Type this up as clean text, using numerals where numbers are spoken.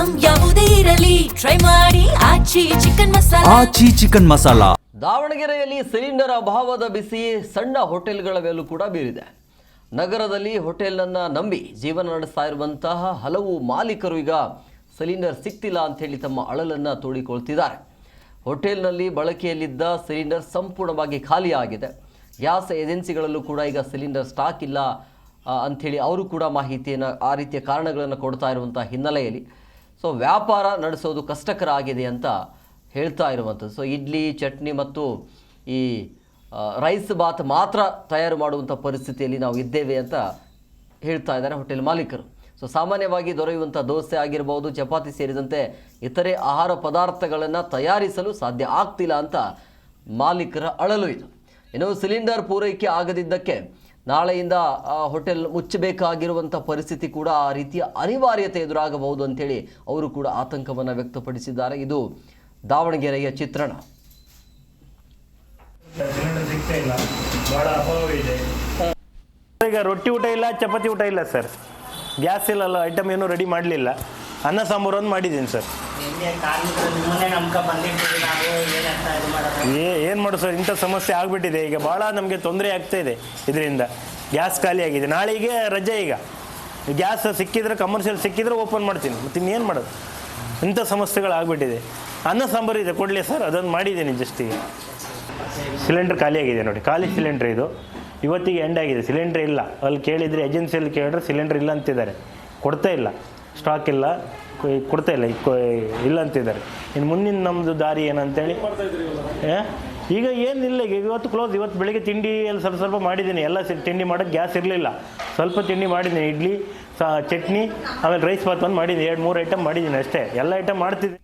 Item ಯಾವುದೇ ಇರಲಿ try ಮಾಡಿ ಆಚಿ ಚಿಕನ್ ಮಸಾಲಾ. ದಾವಣಗೆರೆಯಲ್ಲಿ ಸಿಲಿಂಡರ್ ಅಭಾವದ ಬಿಸಿ ಸಣ್ಣ ಹೋಟೆಲ್ಗಳ ಮೇಲೂ ಕೂಡ ಬೀರಿದೆ. ನಗರದಲ್ಲಿ ಹೋಟೆಲನ್ನು ನಂಬಿ ಜೀವನ ನಡೆಸ್ತಾ ಇರುವಂತಹ ಹಲವು ಮಾಲೀಕರು ಈಗ ಸಿಲಿಂಡರ್ ಸಿಗ್ತಿಲ್ಲ ಅಂತ ಹೇಳಿ ತಮ್ಮ ಅಳಲನ್ನು ತೋಡಿಕೊಳ್ತಿದ್ದಾರೆ. ಹೋಟೆಲ್ನಲ್ಲಿ ಬಳಕೆಯಲ್ಲಿದ್ದ ಸಿಲಿಂಡರ್ ಸಂಪೂರ್ಣವಾಗಿ ಖಾಲಿಯಾಗಿದೆ. ಗ್ಯಾಸ್ ಏಜೆನ್ಸಿಗಳಲ್ಲೂ ಕೂಡ ಈಗ ಸಿಲಿಂಡರ್ ಸ್ಟಾಕ್ ಇಲ್ಲ ಅಂಥೇಳಿ ಅವರು ಕೂಡ ಮಾಹಿತಿಯನ್ನು ಆ ರೀತಿಯ ಕಾರಣಗಳನ್ನು ಕೊಡ್ತಾ ಇರುವಂಥ ಹಿನ್ನೆಲೆಯಲ್ಲಿ ವ್ಯಾಪಾರ ನಡೆಸೋದು ಕಷ್ಟಕರ ಆಗಿದೆ ಅಂತ ಹೇಳ್ತಾ ಇರುವಂಥದ್ದು. ಇಡ್ಲಿ ಚಟ್ನಿ ಮತ್ತು ಈ ರೈಸ್ ಬಾತ್ ಮಾತ್ರ ತಯಾರು ಮಾಡುವಂಥ ಪರಿಸ್ಥಿತಿಯಲ್ಲಿ ನಾವು ಇದ್ದೇವೆ ಅಂತ ಹೇಳ್ತಾ ಇದ್ದಾರೆ ಹೋಟೆಲ್ ಮಾಲೀಕರು. ಸಾಮಾನ್ಯವಾಗಿ ದೊರೆಯುವಂಥ ದೋಸೆ ಆಗಿರ್ಬೋದು, ಚಪಾತಿ ಸೇರಿದಂತೆ ಇತರೆ ಆಹಾರ ಪದಾರ್ಥಗಳನ್ನು ತಯಾರಿಸಲು ಸಾಧ್ಯ ಆಗ್ತಿಲ್ಲ ಅಂತ ಮಾಲೀಕರ ಅಳಲು ಇದು. ಇನ್ನು ಸಿಲಿಂಡರ್ ಪೂರೈಕೆ ಆಗದಿದ್ದಕ್ಕೆ ನಾಳೆಯಿಂದ ಹೋಟೆಲ್ ಮುಚ್ಚಬೇಕಾಗಿರುವಂಥ ಪರಿಸ್ಥಿತಿ ಕೂಡ ಆ ರೀತಿಯ ಅನಿವಾರ್ಯತೆ ಎದುರಾಗಬಹುದು ಅಂಥೇಳಿ ಅವರು ಕೂಡ ಆತಂಕವನ್ನು ವ್ಯಕ್ತಪಡಿಸಿದ್ದಾರೆ. ಇದು ದಾವಣಗೆರೆಯ ಚಿತ್ರಣ. ಈಗ ರೊಟ್ಟಿ ಊಟ ಇಲ್ಲ, ಚಪಾತಿ ಊಟ ಇಲ್ಲ ಸರ್. ಗ್ಯಾಸ್ ಇಲ್ಲಲ್ಲ, ಐಟಮ್ ಏನೂ ರೆಡಿ ಮಾಡಲಿಲ್ಲ. ಅನ್ನ ಸಾಂಬಾರು ಒಂದು ಮಾಡಿದ್ದೀನಿ ಸರ್. ಏನು ಮಾಡು ಸರ್, ಇಂಥ ಸಮಸ್ಯೆ ಆಗಿಬಿಟ್ಟಿದೆ. ಈಗ ಭಾಳ ನಮಗೆ ತೊಂದರೆ ಆಗ್ತಾ ಇದೆ ಇದರಿಂದ. ಗ್ಯಾಸ್ ಖಾಲಿ ಆಗಿದೆ. ನಾಳೆಗೆ ರಜೆ. ಈಗ ಗ್ಯಾಸ್ ಸಿಕ್ಕಿದ್ರೆ, ಕಮರ್ಷಿಯಲ್ ಸಿಕ್ಕಿದ್ರೆ ಓಪನ್ ಮಾಡ್ತೀನಿ. ಮತ್ತು ಇನ್ನೇನು ಮಾಡೋದು, ಇಂಥ ಸಮಸ್ಯೆಗಳು ಆಗಿಬಿಟ್ಟಿದೆ. ಅನ್ನ ಸಾಂಬಾರು ಇದೆ, ಕೊಡಲಿ ಸರ್, ಅದನ್ನು ಮಾಡಿದ್ದೀನಿ ಜಸ್ಟಿಗೆ. ಸಿಲಿಂಡರ್ ಖಾಲಿ ಆಗಿದೆ ನೋಡಿ, ಖಾಲಿ ಸಿಲಿಂಡ್ರ್ ಇದು. ಇವತ್ತಿಗೆ ಎಂಡ್ ಆಗಿದೆ, ಸಿಲಿಂಡ್ರ್ ಇಲ್ಲ. ಅಲ್ಲಿ ಕೇಳಿದರೆ ಏಜೆನ್ಸಿಯಲ್ಲಿ ಕೇಳಿದ್ರೆ ಸಿಲಿಂಡ್ರ್ ಇಲ್ಲ ಅಂತಿದ್ದಾರೆ, ಕೊಡ್ತಾ ಇಲ್ಲ, ಸ್ಟಾಕ್ ಇಲ್ಲ, ಕೊಡ್ತಾ ಇಲ್ಲ, ಇಲ್ಲ ಅಂತಿದ್ದಾರೆ. ಇನ್ನು ಮುಂದಿನ ನಮ್ಮದು ದಾರಿ ಏನಂತೇಳಿ ಈಗ ಏನಿಲ್ಲ. ಈಗ ಇವತ್ತು ಕ್ಲೋಸ್. ಇವತ್ತು ಬೆಳಿಗ್ಗೆ ತಿಂಡಿ ಎಲ್ಲ ಸ್ವಲ್ಪ ಮಾಡಿದ್ದೀನಿ. ಎಲ್ಲ ತಿಂಡಿ ಮಾಡೋಕ್ಕೆ ಗ್ಯಾಸ್ ಇರಲಿಲ್ಲ. ಸ್ವಲ್ಪ ತಿಂಡಿ ಮಾಡಿದ್ದೀನಿ, ಇಡ್ಲಿ ಚಟ್ನಿ, ಆಮೇಲೆ ರೈಸ್ ಬಾತ್ ಒಂದು ಮಾಡಿದ್ದೀನಿ. 2-3 ಐಟಮ್ ಮಾಡಿದ್ದೀನಿ ಅಷ್ಟೇ. ಎಲ್ಲ ಐಟಮ್ ಮಾಡ್ತಿದ್ದೀನಿ.